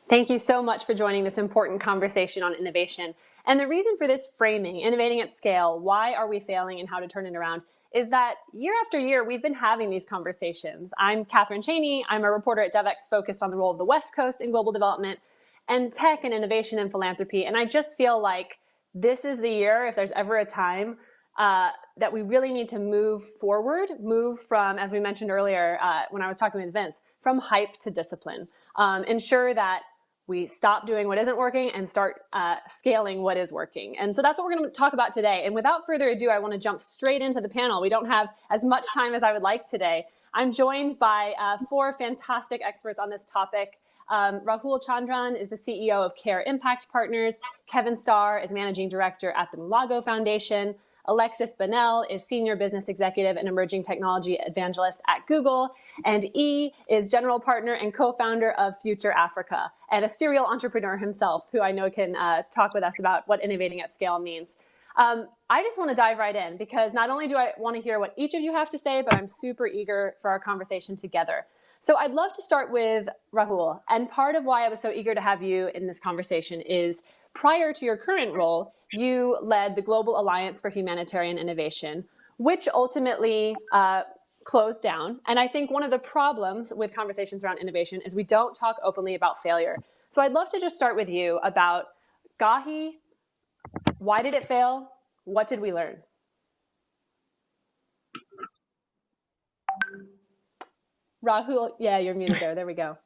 Thank you so much for joining this important conversation on innovation. And the reason for this framing, innovating at scale, why are we failing and how to turn it around, is that year after year, we've been having these conversations. I'm Catherine Cheney. I'm a reporter at Devex focused on the role of the West Coast in global development and tech and innovation and philanthropy. And I just feel like this is the year, if there's ever a time, that we really need to move forward, move from, as we mentioned earlier when I was talking with Vince, from hype to discipline. Ensure that we stop doing what isn't working and start scaling what is working. And so that's what we're going to talk about today. And without further ado, I want to jump straight into the panel. We don't have as much time as I would like today. I'm joined by four fantastic experts on this topic. Rahul Chandran is the CEO of Care Impact Partners. Kevin Starr is Managing Director at the Mulago Foundation. Alexis Bonnell is Senior Business Executive and Emerging Technology Evangelist at Google. And E is General Partner and Co-founder of Future Africa, and a serial entrepreneur himself, who I know can talk with us about what innovating at scale means. I just want to dive right in, because not only do I want to hear what each of you have to say, but I'm super eager for our conversation together. So I'd love to start with Rahul. And part of why I was so eager to have you in this conversation is, prior to your current role, you led the Global Alliance for Humanitarian Innovation, which ultimately closed down. And I think one of the problems with conversations around innovation is we don't talk openly about failure. So I'd love to just start with you about Gahi. Why did it fail? What did we learn? Rahul, yeah, you're muted there. There we go.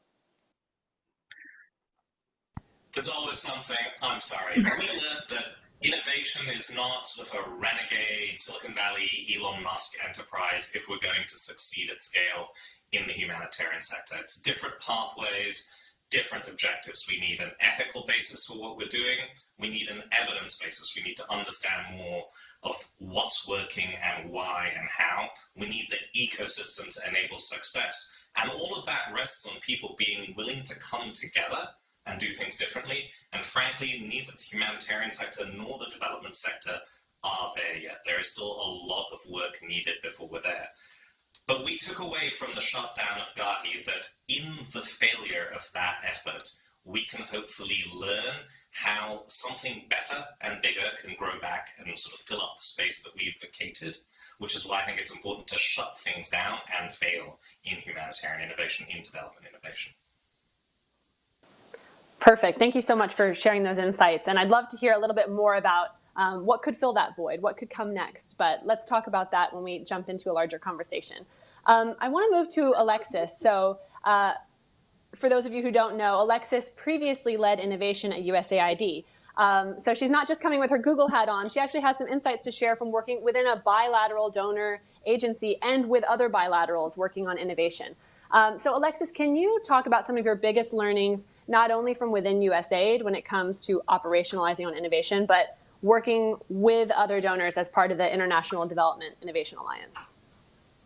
There's always something, I'm sorry. We learned that innovation is not sort of a renegade Silicon Valley Elon Musk enterprise if we're going to succeed at scale in the humanitarian sector. It's different pathways, different objectives. We need an ethical basis for what we're doing. We need an evidence basis. We need to understand more of what's working and why and how. We need the ecosystem to enable success. And all of that rests on people being willing to come together and do things differently. And frankly, neither the humanitarian sector nor the development sector are there yet. There is still a lot of work needed before we're there. But we took away from the shutdown of Gahi that in the failure of that effort, we can hopefully learn how something better and bigger can grow back and sort of fill up the space that we've vacated, which is why I think it's important to shut things down and fail in humanitarian innovation, in development innovation. Perfect. Thank you so much for sharing those insights. And I'd love to hear a little bit more about what could fill that void, what could come next. But let's talk about that when we jump into a larger conversation. I want to move to Alexis. So for those of you who don't know, Alexis previously led innovation at USAID. So she's not just coming with her Google hat on. She actually has some insights to share from working within a bilateral donor agency and with other bilaterals working on innovation. So Alexis, can you talk about some of your biggest learnings, not only from within USAID when it comes to operationalizing on innovation, but working with other donors as part of the International Development Innovation Alliance?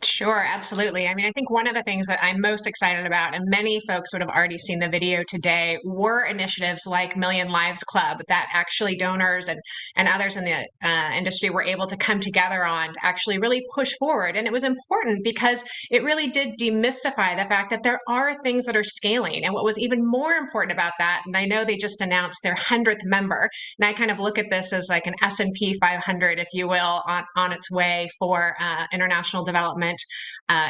Sure, absolutely. I mean, I think one of the things that I'm most excited about, and many folks would have already seen the video today, were initiatives like Million Lives Club that actually donors and others in the industry were able to come together on to actually really push forward. And it was important because it really did demystify the fact that there are things that are scaling. And what was even more important about that, and I know they just announced their 100th member, and I kind of look at this as like an S&P 500, if you will, on its way for international development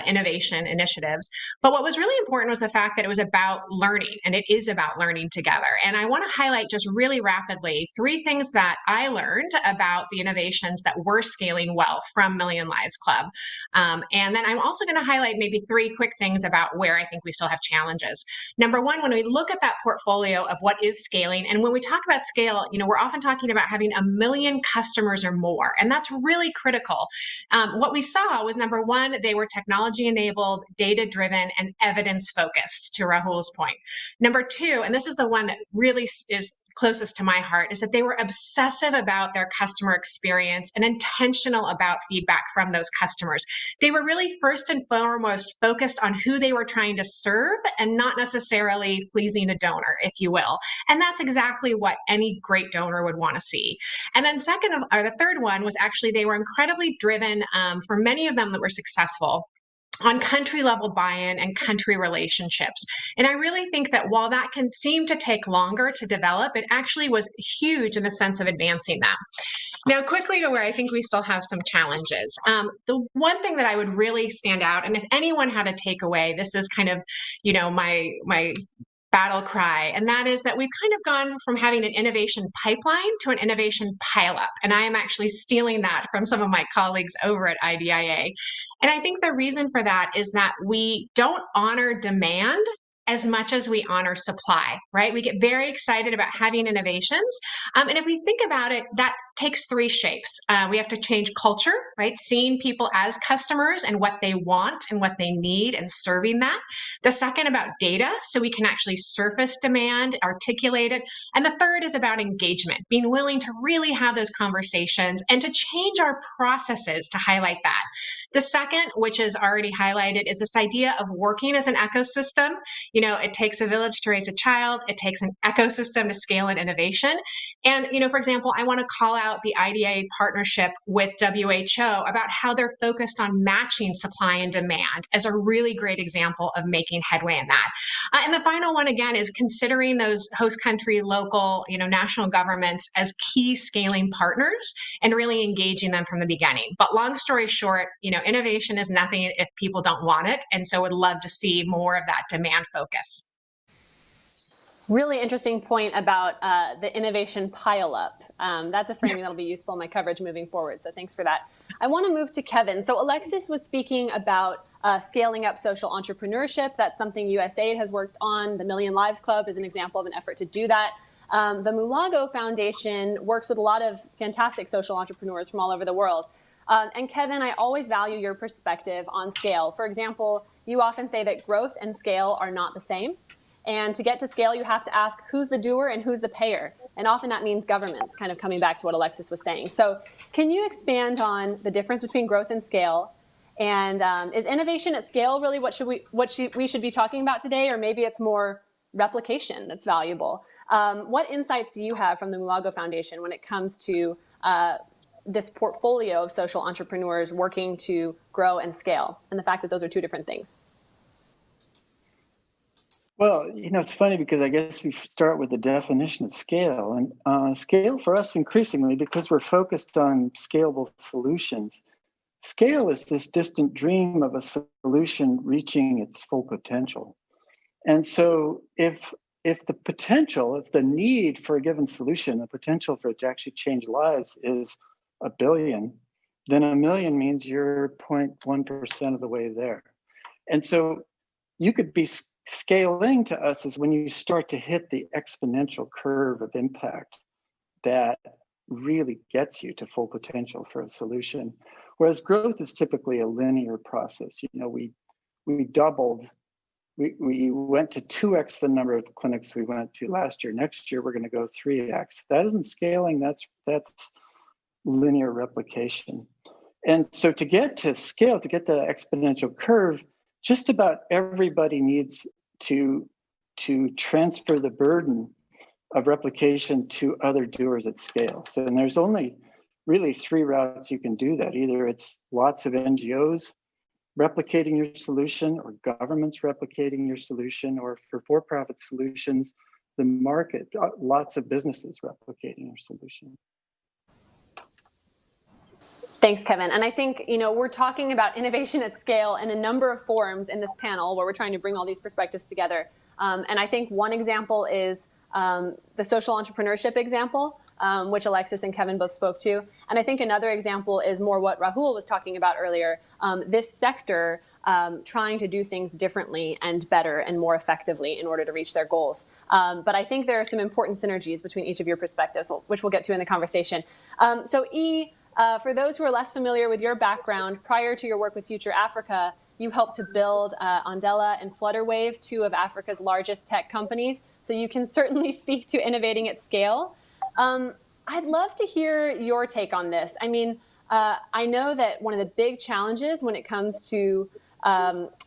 innovation initiatives. But what was really important was the fact that it was about learning, and it is about learning together. And I want to highlight just really rapidly 3 things that I learned about the innovations that were scaling well from Million Lives Club. And then I'm also going to highlight maybe 3 quick things about where I think we still have challenges. Number one, when we look at that portfolio of what is scaling, and when we talk about scale, you know, we're often talking about having 1 million customers or more, and that's really critical. What we saw was, number one, they were technology enabled, data driven, and evidence focused, to Rahul's point. Number 2, and this is the one that really is closest to my heart, is that they were obsessive about their customer experience and intentional about feedback from those customers. They were really first and foremost focused on who they were trying to serve and not necessarily pleasing a donor, if you will. And that's exactly what any great donor would want to see. And then the third one was actually they were incredibly driven, for many of them that were successful, on country level buy-in and country relationships. And I really think that while that can seem to take longer to develop, it actually was huge in the sense of advancing that. Now, quickly to where I think we still have some challenges. The one thing that I would really stand out, and if anyone had a takeaway, this is kind of, my battle cry, and that is that we've kind of gone from having an innovation pipeline to an innovation pileup. And I am actually stealing that from some of my colleagues over at IDIA. And I think the reason for that is that we don't honor demand as much as we honor supply, right? We get very excited about having innovations. And if we think about it, that takes three shapes. We have to change culture, right? Seeing people as customers and what they want and what they need and serving that. The second about data, so we can actually surface demand, articulate it. And the third is about engagement, being willing to really have those conversations and to change our processes to highlight that. The second, which is already highlighted, is this idea of working as an ecosystem. It takes a village to raise a child. It takes an ecosystem to scale an innovation. And, for example, I want to call out the IDIA partnership with WHO about how they're focused on matching supply and demand as a really great example of making headway in that. And the final one, again, is considering those host country, local, national governments as key scaling partners and really engaging them from the beginning. But long story short, innovation is nothing if people don't want it. And so would love to see more of that demand focus. Really interesting point about the innovation pileup. That's a framing that'll be useful in my coverage moving forward. So thanks for that. I want to move to Kevin. So Alexis was speaking about scaling up social entrepreneurship. That's something USAID has worked on. The Million Lives Club is an example of an effort to do that. The Mulago Foundation works with a lot of fantastic social entrepreneurs from all over the world. And Kevin, I always value your perspective on scale. For example, you often say that growth and scale are not the same. And to get to scale, you have to ask who's the doer and who's the payer. And often that means governments, kind of coming back to what Alexis was saying. So can you expand on the difference between growth and scale? And is innovation at scale really what we should be talking about today? Or maybe it's more replication that's valuable. What insights do you have from the Mulago Foundation when it comes to this portfolio of social entrepreneurs working to grow and scale, and the fact that those are two different things? Well, it's funny because I guess we start with the definition of scale. And scale for us increasingly, because we're focused on scalable solutions, scale is this distant dream of a solution reaching its full potential. And so if the need for a given solution, the potential for it to actually change lives is 1 billion, then 1 million means you're 0.1% of the way there. And so you could be scaling to us is when you start to hit the exponential curve of impact that really gets you to full potential for a solution. Whereas growth is typically a linear process. We doubled, we went to 2x the number of clinics we went to last year. Next year, we're going to go 3x. That isn't scaling, that's linear replication. And so to get to scale, to get the exponential curve, just about everybody needs to transfer the burden of replication to other doers at scale. So, and there's only really 3 routes you can do that. Either it's lots of NGOs replicating your solution, or governments replicating your solution, or for-profit solutions, the market, lots of businesses replicating your solution. Thanks, Kevin. And I think, we're talking about innovation at scale in a number of forums in this panel where we're trying to bring all these perspectives together. And I think one example is the social entrepreneurship example, which Alexis and Kevin both spoke to. And I think another example is more what Rahul was talking about earlier, this sector trying to do things differently and better and more effectively in order to reach their goals. But I think there are some important synergies between each of your perspectives, which we'll get to in the conversation. So for those who are less familiar with your background, prior to your work with Future Africa, you helped to build Andela and Flutterwave, 2 of Africa's largest tech companies. So you can certainly speak to innovating at scale. I'd love to hear your take on this. I mean, I know that one of the big challenges when it comes to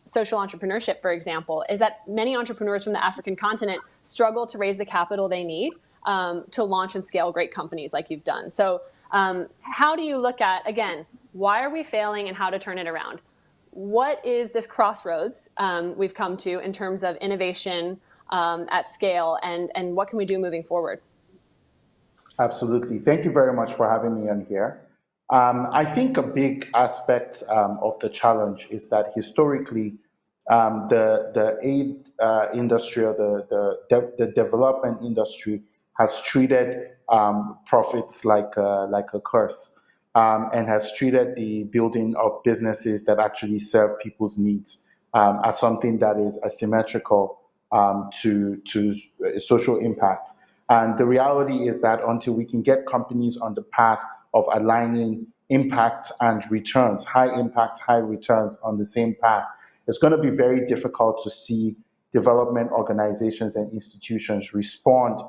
social entrepreneurship, for example, is that many entrepreneurs from the African continent struggle to raise the capital they need to launch and scale great companies like you've done. So how do you look at, again, why are we failing and how to turn it around? what is this crossroads we've come to in terms of innovation at scale, and what can we do moving forward? Absolutely. Thank you very much for having me on here. I think a big aspect of the challenge is that historically, the aid industry or the development industry has treated profits like a curse, and has treated the building of businesses that actually serve people's needs as something that is asymmetrical to social impact. And the reality is that until we can get companies on the path of aligning impact and returns, high impact, high returns on the same path, it's going to be very difficult to see development organizations and institutions respond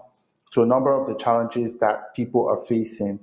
to a number of the challenges that people are facing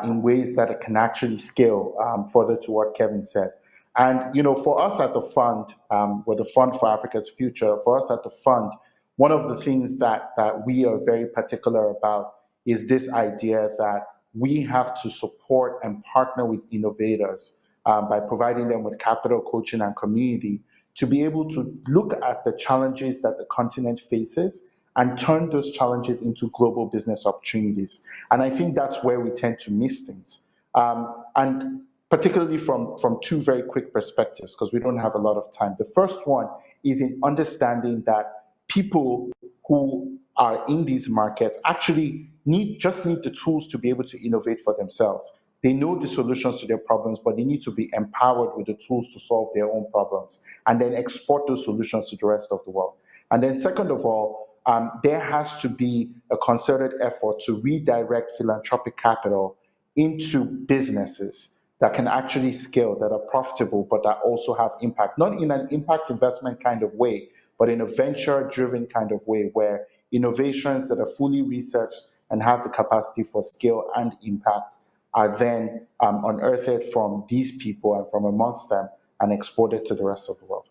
in ways that it can actually scale, further to what Kevin said. And, for us at the fund, or the Fund for Africa's Future, for us at the fund, one of the things that we are very particular about is this idea that we have to support and partner with innovators by providing them with capital, coaching, and community to be able to look at the challenges that the continent faces and turn those challenges into global business opportunities. And I think that's where we tend to miss things. And particularly from two very quick perspectives, because we don't have a lot of time. The first one is in understanding that people who are in these markets actually just need the tools to be able to innovate for themselves. They know the solutions to their problems, but they need to be empowered with the tools to solve their own problems and then export those solutions to the rest of the world. And then second of all, there has to be a concerted effort to redirect philanthropic capital into businesses that can actually scale, that are profitable, but that also have impact, not in an impact investment kind of way, but in a venture-driven kind of way where innovations that are fully researched and have the capacity for scale and impact are then unearthed from these people and from amongst them and exported to the rest of the world.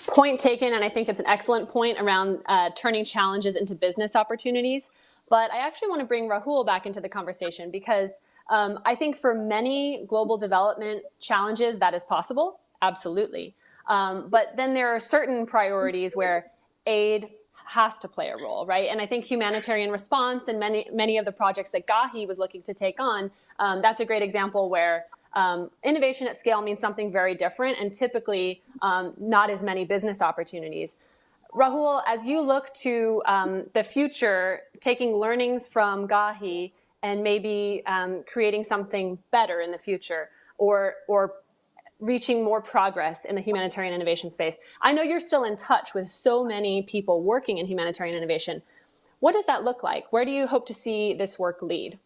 Point taken, and I think it's an excellent point around turning challenges into business opportunities. But I actually want to bring Rahul back into the conversation because I think for many global development challenges that is possible, absolutely. But then there are certain priorities where aid has to play a role, right? And I think humanitarian response and many of the projects that Gahi was looking to take on, that's a great example where innovation at scale means something very different and typically not as many business opportunities. Rahul, as you look to the future, taking learnings from Gahi and maybe creating something better in the future or reaching more progress in the humanitarian innovation space. I know you're still in touch with so many people working in humanitarian innovation. What does that look like? Where do you hope to see this work lead?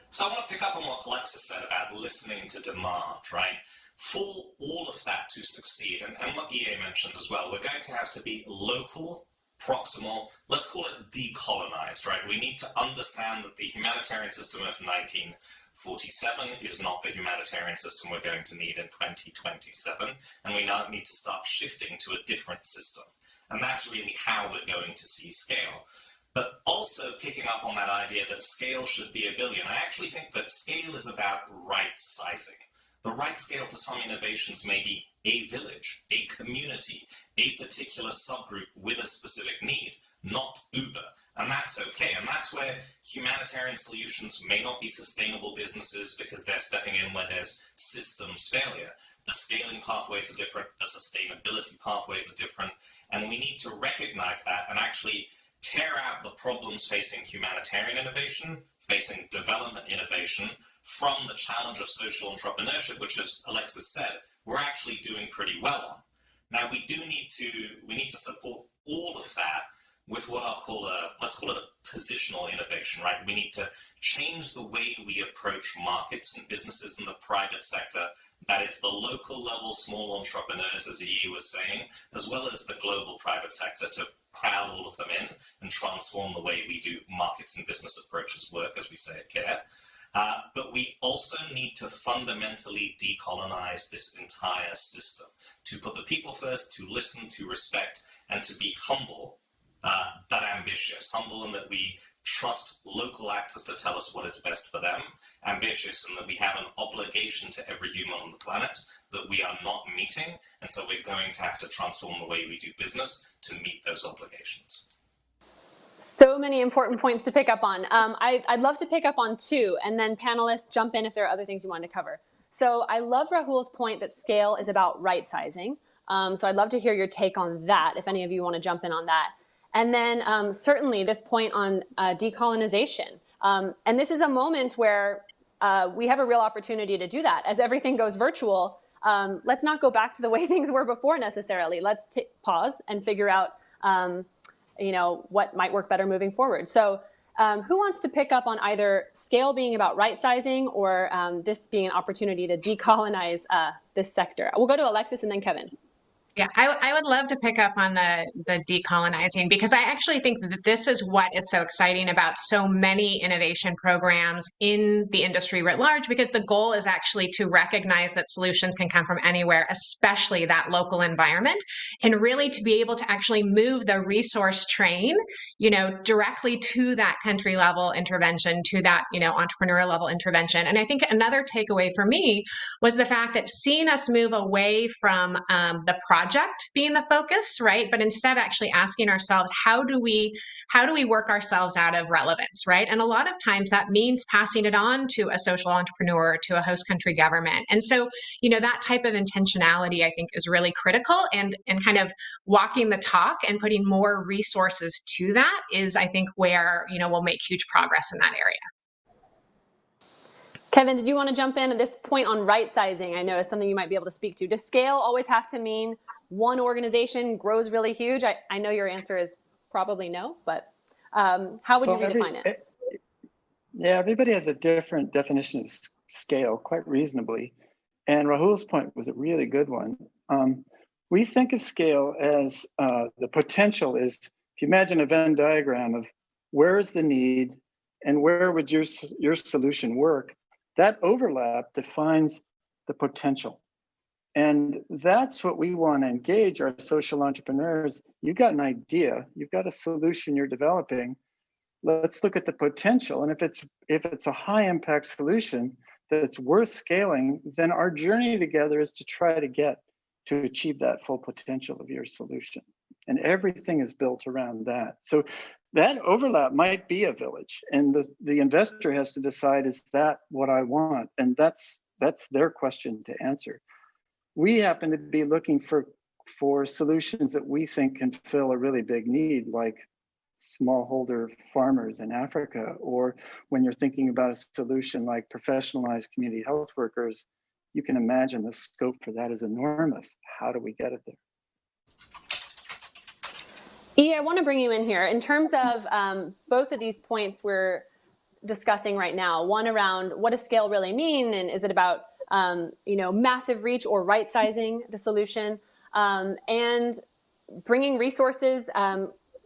So I want to pick up on what Alexis said about listening to demand, right? For all of that to succeed, and what EA mentioned as well, we're going to have to be local, proximal, let's call it decolonized, right? We need to understand that the humanitarian system of 1947 is not the humanitarian system we're going to need in 2027, and we now need to start shifting to a different system. And that's really how we're going to see scale. But also picking up on that idea that scale should be $1 billion. I actually think that scale is about right sizing. The right scale for some innovations may be a village, a community, a particular subgroup with a specific need, not Uber. And that's okay. And that's where humanitarian solutions may not be sustainable businesses because they're stepping in where there's systems failure. The scaling pathways are different, the sustainability pathways are different, and we need to recognize that and actually tear out the problems facing humanitarian innovation, facing development innovation, from the challenge of social entrepreneurship, which, as Alexis said, we're actually doing pretty well on. Now, we need to support all of that with what I'll call let's call it a positional innovation, right? We need to change the way we approach markets and businesses in the private sector. That is the local level small entrepreneurs, as EE was saying, as well as the global private sector, to crowd all of them in and transform the way we do markets and business approaches work, as we say at CARE. But we also need to fundamentally decolonize this entire system, to put the people first, to listen, to respect, and to be humble, but ambitious. ambitious, humble in that we trust local actors to tell us what is best for them, ambitious in that we have an obligation to every human on the planet that we are not meeting, and so we're going to have to transform the way we do business to meet those obligations. So many important points to pick up on. I'd love to pick up on two, and then panelists jump in if there are other things you wanted to cover. So I love Rahul's point that scale is about right sizing. So I'd love to hear your take on that, if any of you want to jump in on that. And then certainly this point on decolonization. And this is a moment where we have a real opportunity to do that. As everything goes virtual, let's not go back to the way things were before necessarily. Let's pause and figure out what might work better moving forward. So who wants to pick up on either scale being about right sizing or this being an opportunity to decolonize this sector? We'll go to Alexis and then Kevin. Yeah, I would love to pick up on the decolonizing, because I actually think that this is what is so exciting about so many innovation programs in the industry writ large, because the goal is actually to recognize that solutions can come from anywhere, especially that local environment, and really to be able to actually move the resource train, directly to that country level intervention, to that, entrepreneur level intervention. And I think another takeaway for me was the fact that seeing us move away from the project being the focus, right? But instead actually asking ourselves, how do we work ourselves out of relevance, right? And a lot of times that means passing it on to a social entrepreneur, to a host country government. And so, that type of intentionality, I think, is really critical, and kind of walking the talk and putting more resources to that is, I think, where, we'll make huge progress in that area. Kevin, did you want to jump in at this point on right sizing? I know is something you might be able to speak to. Does scale always have to mean one organization grows really huge? I know your answer is probably no, but how would you redefine it? Yeah, everybody has a different definition of scale, quite reasonably. And Rahul's point was a really good one. We think of scale as the potential is, if you imagine a Venn diagram of where is the need and where would your solution work, that overlap defines the potential. And that's what we want to engage our social entrepreneurs. You've got an idea, you've got a solution you're developing. Let's look at the potential. And if it's a high impact solution that's worth scaling, then our journey together is to try to achieve that full potential of your solution. And everything is built around that. So that overlap might be a village, and the investor has to decide, is that what I want? And that's their question to answer. We happen to be looking for solutions that we think can fill a really big need, like smallholder farmers in Africa, or when you're thinking about a solution like professionalized community health workers, you can imagine the scope for that is enormous. How do we get it there? I want to bring you in here. In terms of both of these points we're discussing right now, one around what does scale really mean, and is it about massive reach or right sizing the solution, and bringing resources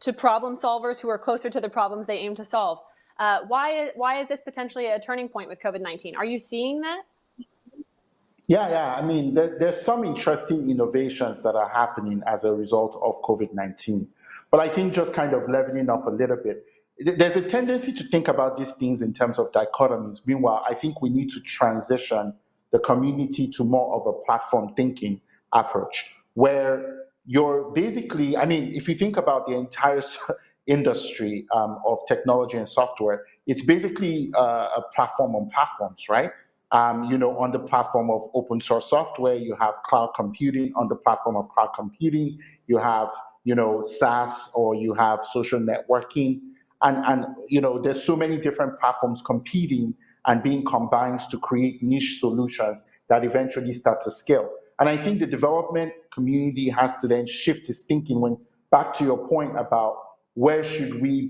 to problem solvers who are closer to the problems they aim to solve. Why is this potentially a turning point with COVID-19? Are you seeing that? Yeah. I mean, there's some interesting innovations that are happening as a result of COVID-19. But I think just kind of leveling up a little bit, there's a tendency to think about these things in terms of dichotomies. Meanwhile, I think we need to transition the community to more of a platform thinking approach, where you're basically, if you think about the entire industry of technology and software, it's basically a platform on platforms, right? On the platform of open source software, you have cloud computing. On the platform of cloud computing, you have, SaaS, or you have social networking. And there's so many different platforms competing and being combined to create niche solutions that eventually start to scale. And I think the development community has to then shift its thinking back to your point about where should aid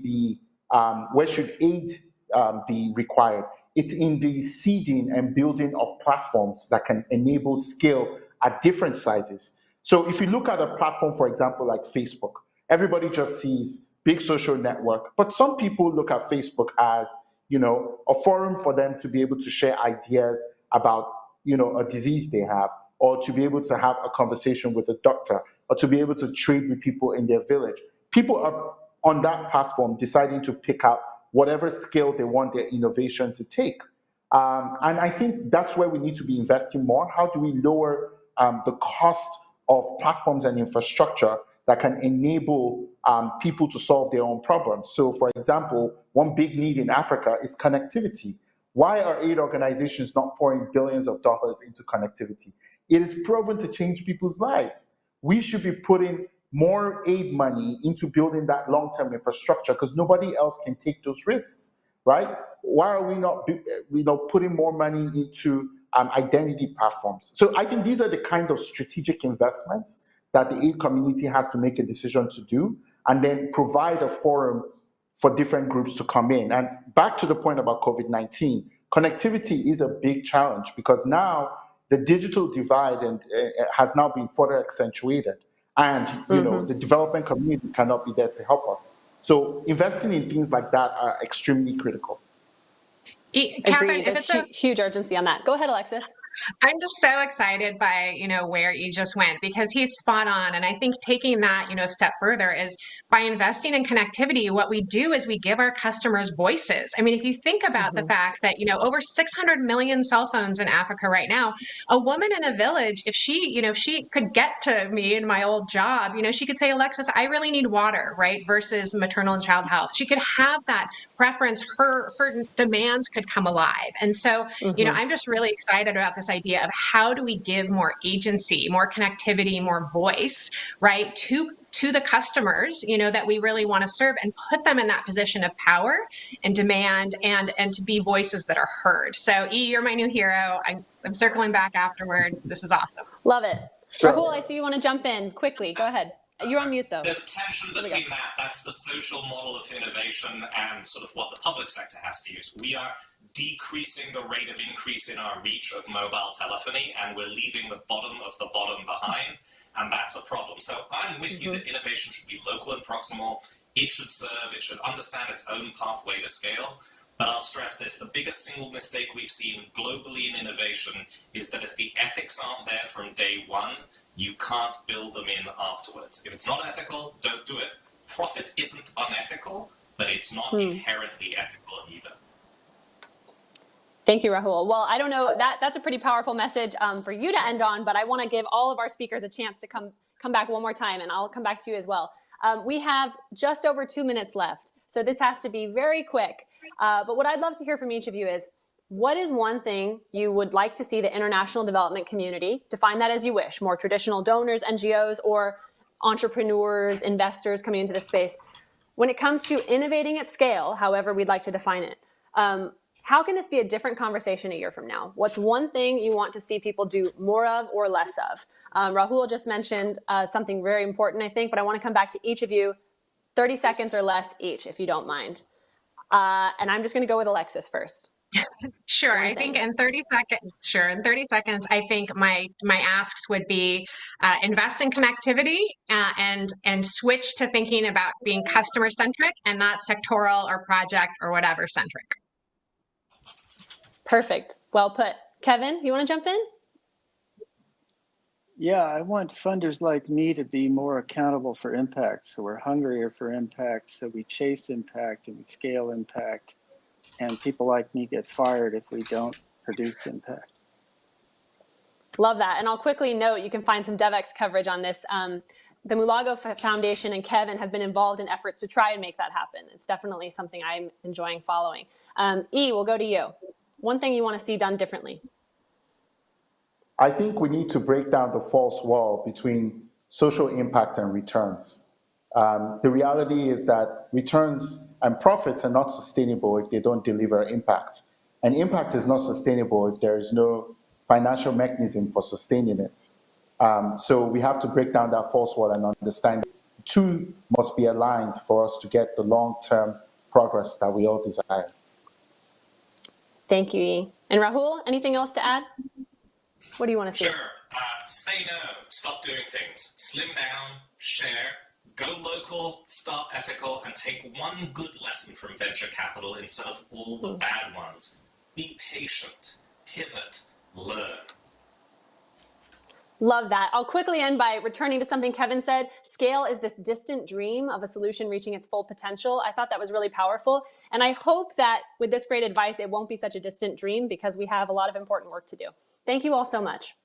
be required. It's in the seeding and building of platforms that can enable scale at different sizes. So if you look at a platform, for example, like Facebook, everybody just sees big social network, but some people look at Facebook as, a forum for them to be able to share ideas about, a disease they have, or to be able to have a conversation with a doctor, or to be able to trade with people in their village. People are on that platform deciding to pick out whatever scale they want their innovation to take. And I think that's where we need to be investing more. How do we lower the cost of platforms and infrastructure that can enable people to solve their own problems? So, for example, one big need in Africa is connectivity. Why are aid organizations not pouring billions of dollars into connectivity? It is proven to change people's lives. We should be putting more aid money into building that long-term infrastructure because nobody else can take those risks, right? Why are we not, putting more money into identity platforms? So I think these are the kind of strategic investments that the aid community has to make a decision to do, and then provide a forum for different groups to come in. And back to the point about COVID-19, connectivity is a big challenge because now the digital divide has now been further accentuated. And the development community cannot be there to help us. So investing in things like that are extremely critical. Agreed. There's huge urgency on that. Go ahead, Alexis. I'm just so excited by, where he just went because he's spot on. And I think taking that, a step further is by investing in connectivity, what we do is we give our customers voices. I mean, if you think about the fact that, over 600 million cell phones in Africa right now, a woman in a village, if she could get to me in my old job, she could say, Alexis, I really need water, right? Versus maternal and child health. She could have that preference. Her demands could come alive. And so, I'm just really excited about this idea of how do we give more agency, more connectivity, more voice, right, to the customers, that we really want to serve and put them in that position of power and demand and to be voices that are heard. So you're my new hero. I'm circling back afterward. This is awesome. Love it. Sure. Rahul, I see you want to jump in quickly. Go ahead. You're on mute, though. There's tension between that. That's the social model of innovation and sort of what the public sector has to use. We are decreasing the rate of increase in our reach of mobile telephony, and we're leaving the bottom of the bottom behind, and that's a problem. So I'm with you that innovation should be local and proximal. It should serve, it should understand its own pathway to scale. But I'll stress this, the biggest single mistake we've seen globally in innovation is that if the ethics aren't there from day one, you can't build them in afterwards. If it's not ethical, don't do it. Profit isn't unethical, but it's not inherently ethical either. Thank you, Rahul. Well, I don't know, that's a pretty powerful message for you to end on, but I want to give all of our speakers a chance to come back one more time, and I'll come back to you as well. We have just over 2 minutes left, so this has to be very quick. But what I'd love to hear from each of you is, what is one thing you would like to see the international development community, define that as you wish, more traditional donors, NGOs, or entrepreneurs, investors coming into the space, when it comes to innovating at scale, however we'd like to define it, how can this be a different conversation a year from now? What's one thing you want to see people do more of or less of? Rahul just mentioned something very important, I think, but I want to come back to each of you, 30 seconds or less each, if you don't mind. And I'm just going to go with Alexis first. Sure. I think in 30 seconds, I think my asks would be invest in connectivity and switch to thinking about being customer centric and not sectoral or project or whatever centric. Perfect. Well put. Kevin, you want to jump in? Yeah, I want funders like me to be more accountable for impact. So we're hungrier for impact. So we chase impact and we scale impact. And people like me get fired if we don't produce impact. Love that. And I'll quickly note, you can find some Devex coverage on this. The Mulago Foundation and Kevin have been involved in efforts to try and make that happen. It's definitely something I'm enjoying following. We'll go to you. One thing you want to see done differently? I think we need to break down the false wall between social impact and returns. The reality is that returns and profits are not sustainable if they don't deliver impact. And impact is not sustainable if there is no financial mechanism for sustaining it. So we have to break down that false wall and understand the two must be aligned for us to get the long-term progress that we all desire. Thank you, E. And Rahul, anything else to add? What do you want to see? Sure. Say no. Stop doing things. Slim down. Share. Go local. Start ethical. And take one good lesson from venture capital instead of all the bad ones. Be patient. Pivot. Learn. Love that. I'll quickly end by returning to something Kevin said. Scale is this distant dream of a solution reaching its full potential. I thought that was really powerful. And I hope that with this great advice, it won't be such a distant dream because we have a lot of important work to do. Thank you all so much.